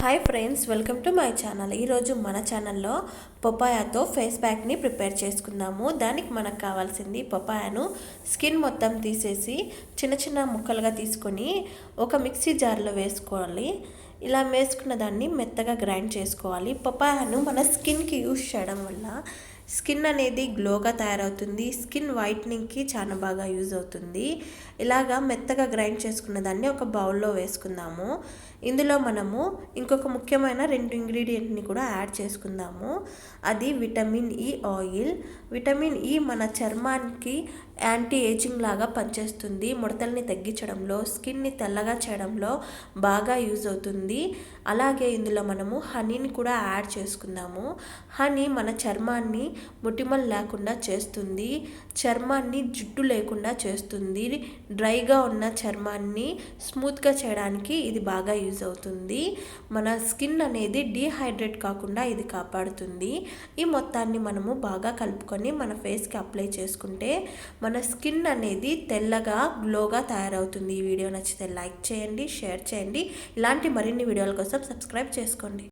Hi friends, welcome to my channel. ఈరోజు మన ఛానల్లో పపాయాతో ఫేస్ ప్యాక్ని ప్రిపేర్ చేసుకుందాము. దానికి మనకు కావాల్సింది పపాయాను స్కిన్ మొత్తం తీసేసి చిన్న చిన్న ముక్కలుగా తీసుకొని ఒక మిక్సీ జార్లో వేసుకోవాలి. ఇలా వేసుకున్న దాన్ని మెత్తగా గ్రైండ్ చేసుకోవాలి. పపాయాను మన స్కిన్కి యూజ్ చేయడం వల్ల స్కిన్ అనేది గ్లోగా తయారవుతుంది. స్కిన్ వైట్నింగ్కి చాలా బాగా యూజ్ అవుతుంది. ఇలాగా మెత్తగా గ్రైండ్ చేసుకున్న దాన్ని ఒక బౌల్లో వేసుకుందాము. ఇందులో మనము ఇంకొక ముఖ్యమైన 2 ఇంగ్రీడియంట్ని కూడా యాడ్ చేసుకుందాము. అది vitamin E oil. Vitamin E మన చర్మానికి యాంటీ ఏజింగ్ లాగా పనిచేస్తుంది. ముడతల్ని తగ్గించడంలో, స్కిన్ని తెల్లగా చేయడంలో బాగా యూజ్ అవుతుంది. అలాగే ఇందులో మనము హనీని కూడా యాడ్ చేసుకుందాము. హనీ మన చర్మాన్ని మొటిమలు లేకుండా చేస్తుంది. చర్మాన్ని జిడ్డు లేకుండా చేస్తుంది. డ్రైగా ఉన్న చర్మాన్ని స్మూత్గా చేయడానికి ఇది బాగా యూజ్ అవుతుంది. మన స్కిన్ అనేది డీహైడ్రేట్ కాకుండా ఇది కాపాడుతుంది. ఈ మొత్తాన్ని మనము బాగా కలుపుకొని మన ఫేస్కి అప్లై చేసుకుంటే మన స్కిన్ అనేది తెల్లగా గ్లోగా తయారవుతుంది. ఈ వీడియో నచ్చితే లైక్ చేయండి, షేర్ చేయండి. ఇలాంటి మరిన్ని వీడియోల కోసం సబ్స్క్రైబ్ చేసుకోండి.